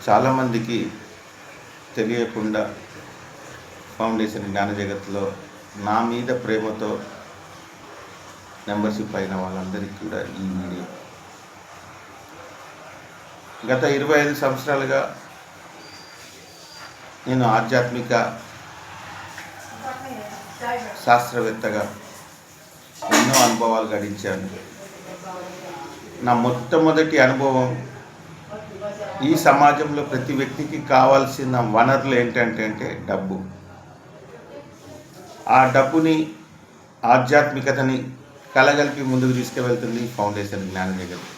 చాలామందికి తెలియకుండా ఫౌండేషన్ జ్ఞాన జగత్తులో నా మీద ప్రేమతో మెంబర్షిప్ అయిన వాళ్ళందరికీ కూడా ఈ వీడియో. గత 25 సంవత్సరాలుగా నేను ఆధ్యాత్మిక శాస్త్రవేత్తగా ఎన్నో అనుభవాలు గడించాను. నా మొట్టమొదటి అనుభవం, ఈ సమాజంలో ప్రతి వ్యక్తికి కావాల్సిన వనరులు ఏంటంటే డబ్బు. ఆ డబ్బుని, ఆధ్యాత్మికతని కలగలిపి ముందుకు తీసుకువెళ్తుంది ఫౌండేషన్ జ్ఞాన జగత్.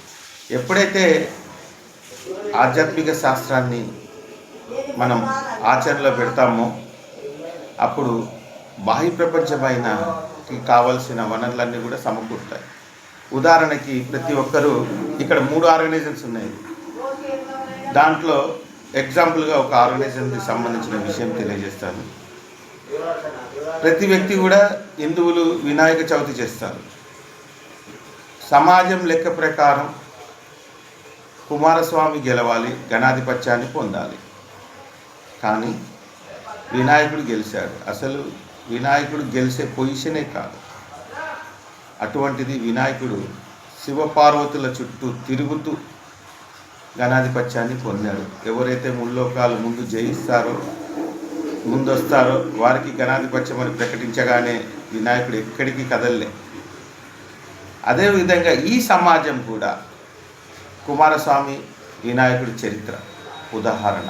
ఎప్పుడైతే ఆధ్యాత్మిక శాస్త్రాన్ని మనం ఆచరణలో పెడతామో అప్పుడు బాహ్య ప్రపంచమైన కావాల్సిన వనరులన్నీ కూడా సమకూరుతాయి. ఉదాహరణకి ప్రతి ఒక్కరూ ఇక్కడ 3 ఆర్గనైజేషన్స్ ఉన్నాయి. దాంట్లో ఎగ్జాంపుల్గా ఒక ఆర్గనైజేషన్కి సంబంధించిన విషయం తెలియజేస్తాను. ప్రతి వ్యక్తి కూడా హిందువులు వినాయక చవితి చేస్తారు. సమాజం లెక్క ప్రకారం కుమారస్వామి గెలవాలి, గణాధిపత్యాన్ని పొందాలి. కానీ వినాయకుడు గెలిచాడు. అసలు వినాయకుడు గెలిచే పొజిషనే కాదు. అటువంటిది వినాయకుడు శివపార్వతుల చుట్టూ తిరుగుతూ గణాధిపత్యాన్ని పొందాడు. ఎవరైతే ముల్లోకాలు ముందు జయిస్తారో, ముందొస్తారో వారికి గణాధిపత్యం అని ప్రకటించగానే వినాయకుడు ఎక్కడికి కదలలే. అదేవిధంగా ఈ సమాజం కూడా కుమారస్వామి వినాయకుడి చరిత్ర ఉదాహరణ.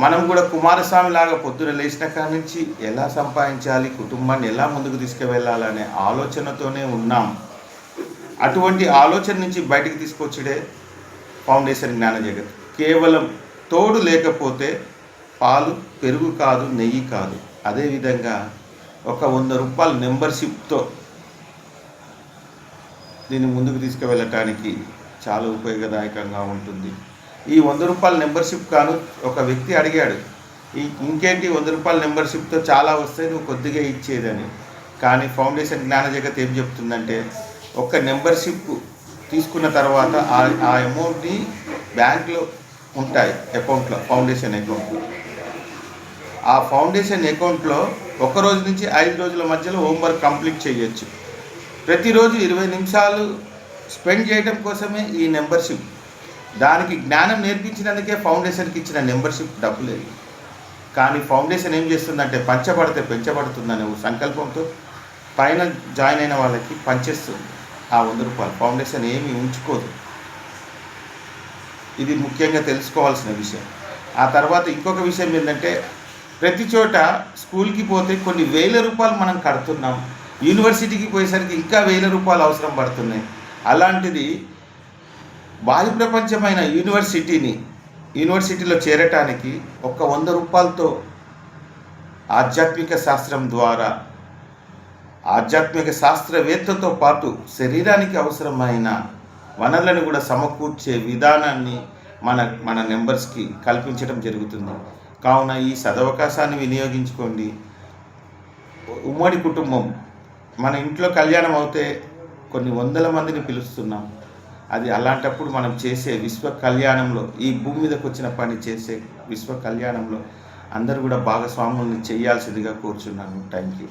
మనం కూడా కుమారస్వామి లాగా పొద్దున లేచిన కాడి నుంచి ఎలా సంపాదించాలి, కుటుంబాన్ని ఎలా ముందుకు తీసుకువెళ్ళాలనే ఆలోచనతోనే ఉన్నాం. అటువంటి ఆలోచన నుంచి బయటికి తీసుకొచ్చడే ఫౌండేషన్ జ్ఞాన జగత్. కేవలం తోడు లేకపోతే పాలు పెరుగు కాదు, నెయ్యి కాదు. అదేవిధంగా ఒక 100 రూపాయల మెంబర్షిప్తో దీన్ని ముందుకు తీసుకువెళ్ళటానికి చాలా ఉపయోగదాయకంగా ఉంటుంది. ఈ 100 రూపాయల మెంబర్షిప్ కాను ఒక వ్యక్తి అడిగాడు, ఇంకేంటి 100 రూపాయల మెంబర్షిప్తో చాలా వస్తే నువ్వు కొద్దిగా ఇచ్చేదని. కానీ ఫౌండేషన్ జ్ఞాన జగత్ ఏం చెప్తుందంటే, ఒక మెంబర్షిప్ తీసుకున్న తర్వాత ఆ అమౌంట్ని బ్యాంక్లో ఉంటాయి, అకౌంట్లో, ఫౌండేషన్ అకౌంట్లో. ఆ ఫౌండేషన్ అకౌంట్లో 1 రోజు నుంచి 5 రోజుల మధ్యలో హోంవర్క్ కంప్లీట్ చేయొచ్చు. ప్రతిరోజు 20 నిమిషాలు స్పెండ్ చేయడం కోసమే ఈ మెంబర్షిప్. దానికి జ్ఞానం నేర్పించినందుకే ఫౌండేషన్కి ఇచ్చిన మెంబర్షిప్ డబ్బు లేదు. కానీ ఫౌండేషన్ ఏం చేస్తుందంటే, పంచబడితే పెంచబడుతుందనే సంకల్పంతో పైన జాయిన్ అయిన వాళ్ళకి పంచేస్తుంది ఆ 100 రూపాయలు. ఫౌండేషన్ ఏమీ ఉంచుకోదు. ఇది ముఖ్యంగా తెలుసుకోవాల్సిన విషయం. ఆ తర్వాత ఇంకొక విషయం ఏంటంటే, ప్రతి చోట స్కూల్కి పోతే కొన్ని వేల రూపాయలు మనం కడుతున్నాం. యూనివర్సిటీకి పోయేసరికి ఇంకా 1000 రూపాయలు అవసరం పడుతున్నాయి. అలాంటిది బాహ్య ప్రపంచమైన యూనివర్సిటీలో చేరటానికి ఒక 100 రూపాయలతో ఆధ్యాత్మిక శాస్త్రం ద్వారా ఆధ్యాత్మిక శాస్త్రవేత్తతో పాటు శరీరానికి అవసరమైన వనరులను కూడా సమకూర్చే విధానాన్ని మన మెంబర్స్కి కల్పించడం జరుగుతుంది. కావున ఈ సదవకాశాన్ని వినియోగించుకోండి. ఉమ్మడి కుటుంబం, మన ఇంట్లో కళ్యాణం అవుతే కొన్ని 100 మందిని పిలుస్తున్నాం. అది అలాంటప్పుడు మనం చేసే విశ్వ కళ్యాణంలో, ఈ భూమి మీదకి వచ్చిన పని చేసే విశ్వ కళ్యాణంలో అందరూ కూడా భాగస్వాముల్ని చేయాల్సిందిగా కోరుచున్నాను. Thank you.